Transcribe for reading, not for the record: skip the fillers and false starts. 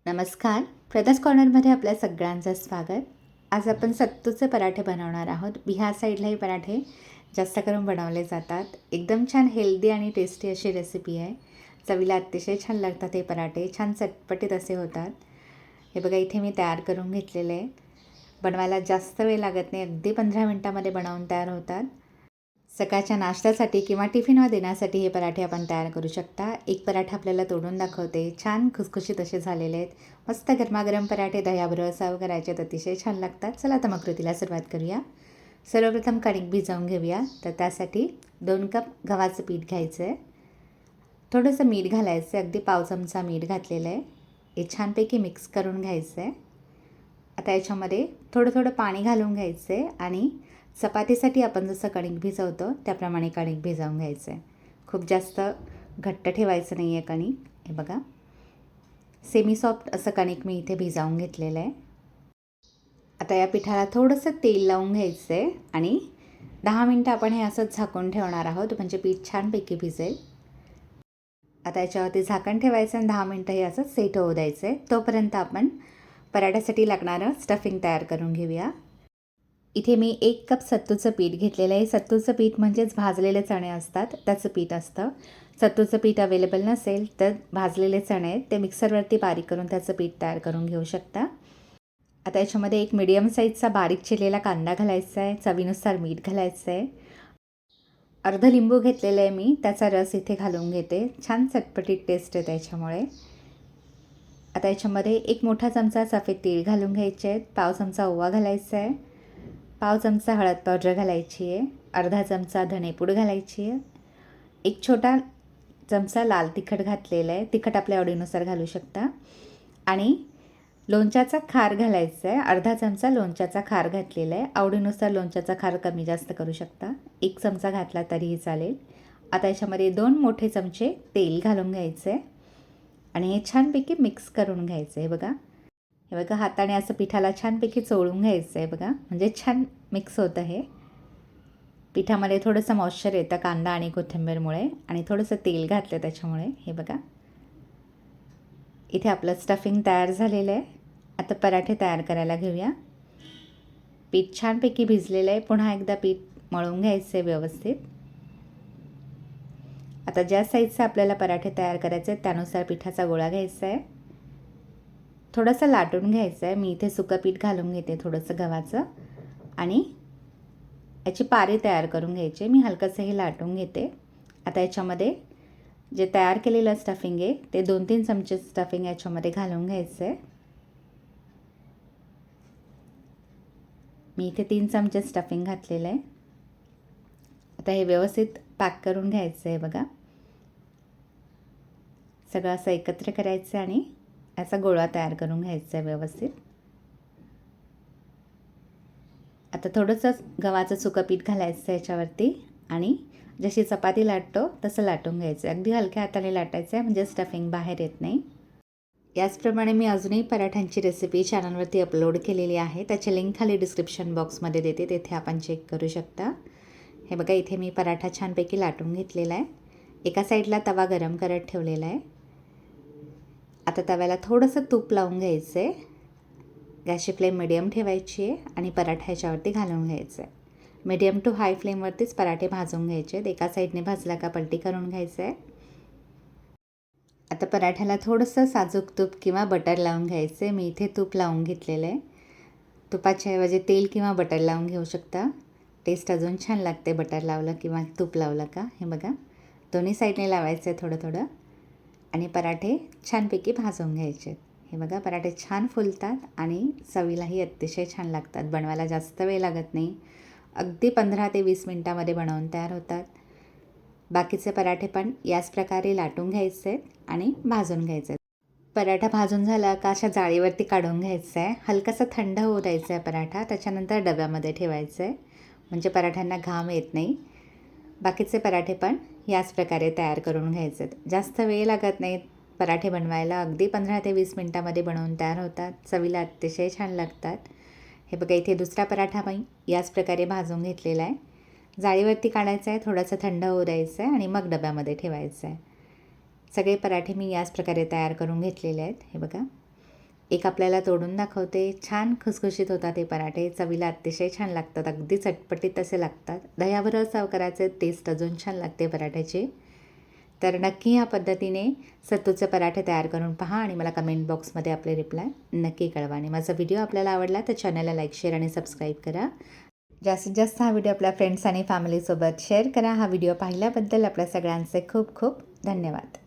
नमस्कार. प्रदास कॉर्नरमध्ये आपल्या सगळ्यांचं स्वागत. आज आपण सत्तूचे पराठे बनवणार आहोत. बिहार साईडला हे पराठे जास्त करून बनवले जातात. एकदम छान हेल्दी आणि टेस्टी अशी रेसिपी आहे. चवीला अतिशय छान लागतात हे पराठे. छान चटपटीत असे होतात. हे बघा इथे मी तयार करून घेतलेले आहे. बनवायला जास्त वेळ लागत नाही. अगदी 15 मिनटामध्ये बनवून तयार होतात. सकाळच्या नाश्त्यासाठी किंवा टिफिनवर देण्यासाठी हे पराठे आपण तयार करू शकता. एक पराठा आपल्याला तोडून दाखवते. छान खुसखुशीत असे झालेले आहेत. मस्त गरमागरम पराठे दह्याबरोबर सर्व करायचे तर अतिशय छान लागतात. चला तर मग कृतीला सुरुवात करूया. सर्वप्रथम कणिक भिजवून घेऊया. तर त्यासाठी 2 कप गव्हाचं पीठ घ्यायचं आहे. थोडंसं मीठ घालायचं आहे. अगदी पाव चमचा मीठ घातलेलं आहे. हे छानपैकी मिक्स करून घ्यायचं आहे. आता याच्यामध्ये थोडं थोडं पाणी घालून घ्यायचं आहे आणि चपातीसाठी आपण जसं कणिक भिजवतो त्याप्रमाणे कणिक भिजवून घ्यायचं आहे. खूप जास्त घट्ट ठेवायचं नाही आहे कणिक. हे बघा सेमी सॉफ्ट असं कणिक मी इथे भिजावून घेतलेलं आहे. आता या पिठाला थोडंसं तेल लावून घ्यायचं आहे आणि 10 मिनटं आपण हे असंच झाकून ठेवणार आहोत म्हणजे पीठ छानपैकी भिजेल. आता याच्यावरती झाकण ठेवायचं आणि 10 मिनटं हे असं सेट होऊ द्यायचं आहे. तोपर्यंत आपण पराठ्यासाठी लागणारं स्टफिंग तयार करून घेऊया. इथे मी 1 कप सत्तूचं पीठ घेतलेलं आहे. सत्तूचं पीठ म्हणजेच भाजलेले चणे असतात त्याचं पीठ असतं. सत्तूचं पीठ अवेलेबल नसेल तर भाजलेले चणे आहेत ते मिक्सरवरती बारीक करून त्याचं पीठ तयार करून घेऊ शकता. आता याच्यामध्ये एक मीडियम साईजचा बारीक चिरलेला कांदा घालायचा आहे. चवीनुसार मीठ घालायचं आहे. अर्ध लिंबू घेतलेलं आहे मी. त्याचा रस इथे घालून घेते. छान चटपटीत टेस्ट आहे त्याच्यामुळे. आता याच्यामध्ये 1 मोठा चमचा सफेद तीळ घालून घ्यायचे आहेत. पाव चमचा ओवा घालायचा आहे. पाव चमचा हळद पावडर घालायची आहे. अर्धा चमचा धनेपूड घालायची आहे. 1 छोटा चमचा लाल तिखट घातलेलं आहे. तिखट आपल्या आवडीनुसार घालू शकता. आणि लोणच्याचा खार घालायचा आहे. अर्धा चमचा लोणच्याचा खार घातलेला आहे. आवडीनुसार लोणच्याचा खार कमी जास्त करू शकता. 1 चमचा घातला तरीही चालेल. आता याच्यामध्ये 2 मोठे चमचे तेल घालून घ्यायचं आहे आणि हे छानपैकी मिक्स करून घ्यायचं आहे. बघा हे बघा हाताने असं पिठाला छानपैकी चोळून घ्यायचं आहे. बघा म्हणजे छान मिक्स होतं हे. पिठामध्ये थोडंसं मॉइश्चर येतं कांदा आणि कोथिंबीरमुळे आणि थोडंसं तेल घातलं त्याच्यामुळे. हे बघा इथे आपलं स्टफिंग तयार झालेलं आहे. आता पराठे तयार करायला घेऊया. पीठ छानपैकी भिजलेलं आहे. पुन्हा एकदा पीठ मळून घ्यायचं आहे व्यवस्थित. आता ज्या साईजचा आपल्याला पराठे तयार करायचे आहेत त्यानुसार पिठाचा गोळा घ्यायचा आहे. थोडंसं लाटून घ्यायचं आहे. मी इथे सुकं पीठ घालून घेते थोडंसं गव्हाचं आणि याची पारी तयार करून घ्यायची. मी हलकंसं हे लाटून घेते. आता याच्यामध्ये जे तयार केलेलं स्टफिंग आहे ते 2-3 चमचे स्टफिंग याच्यामध्ये घालून घ्यायचं आहे. मी इथे 3 चमचे स्टफिंग घातलेलं आहे. आता हे व्यवस्थित पॅक करून घ्यायचं आहे. बघा सगळं असं एकत्र करायचं आणि याचा गोळा तयार करून घ्यायचा आहे व्यवस्थित. आता थोडंसं गव्हाचं सुकं पीठ घालायचं याच्यावरती आणि जशी चपाती लाटतो तसं लाटून घ्यायचं आहे. अगदी हलक्या हाताने लाटायचं आहे म्हणजे स्टफिंग बाहेर येत नाही. याचप्रमाणे मी अजूनही पराठ्यांची रेसिपी चॅनलवरती अपलोड केलेली आहे. त्याची लिंक खाली डिस्क्रिप्शन बॉक्समध्ये देते. तेथे आपण चेक करू शकता. हे बघा इथे मी पराठा छानपैकी लाटून घेतलेला आहे. एका साईडला तवा गरम करत ठेवलेला आहे. आता तव्याला थोडंसं तूप लावून घ्यायचं आहे. गॅसची फ्लेम मिडियम ठेवायची आहे आणि पराठा ह्याच्यावरती घालून घ्यायचं आहे. मिडियम टू हाय फ्लेमवरतीच पराठे भाजून घ्यायचे आहेत. एका साईडने भाजला का पलटी करून घ्यायचं आहे. आता पराठ्याला थोडंसं साजूक तूप किंवा बटर लावून घ्यायचं आहे. मी इथे तूप लावून घेतलेलं आहे. तुपाच्या ऐवजी तेल किंवा बटर लावून घेऊ शकता. टेस्ट अजून छान लागते बटर लावलं किंवा तूप लावलं का. हे बघा दोन्ही साईडने लावायचं आहे थोडं थोडं आणि पराठे छानपैकी भाजून घ्यायचे आहेत. हे बघा पराठे छान फुलतात आणि चवीलाही अतिशय छान लागतात. बनवायला जास्त वेळ लागत नाही. अगदी 15 ते 20 मिनटामध्ये बनवून तयार होतात. बाकीचे पराठे पण याच प्रकारे लाटून घ्यायचे आहेत आणि भाजून घ्यायचे आहेत. पराठा भाजून झाला का अशा जाळीवरती काढून घ्यायचं आहे. हलकासा थंड होऊ द्यायचा आहे पराठा. त्याच्यानंतर डब्यामध्ये ठेवायचं आहे म्हणजे पराठ्यांना घाम येत नाही. बाकीचे पराठे पण याच प्रकारे तयार करून घ्यायचे आहेत. जास्त वेळ लागत नाही पराठे बनवायला. अगदी 15 ते 20 मिनटामध्ये बनवून तयार होतात. चवीला अतिशय छान लागतात. हे बघा इथे दुसरा पराठा मी याच प्रकारे भाजून घेतलेला आहे. जाळीवरती काढायचं आहे. थोडंसं थंड होऊ द्यायचं आहे आणि मग डब्यामध्ये ठेवायचं आहे. सगळे पराठे मी याच प्रकारे तयार करून घेतलेले आहेत. हे बघा एक आपल्याला तोडून दाखवते. छान खुसखुशीत होतात हे पराठे, चवीला अतिशय छान लागतात, अगदी चटपटीत असे लागतात. दह्याबरोबर सर्व करायचे, टेस्ट अजून छान लागते पराठ्याची. तर नक्की ह्या पद्धतीने सत्तूचे पराठे तयार करून पहा आणि मला कमेंट बॉक्समध्ये आपले रिप्लाय नक्की कळवा. आणि माझा व्हिडिओ आपल्याला आवडला तर चॅनलला लाईक, शेअर आणि सबस्क्राईब करा. जास्तीत जास्त हा व्हिडिओ आपल्या फ्रेंड्स आणि फॅमिलीसोबत शेअर करा. हा व्हिडिओ पाहिल्याबद्दल आपल्या सगळ्यांचे खूप खूप धन्यवाद.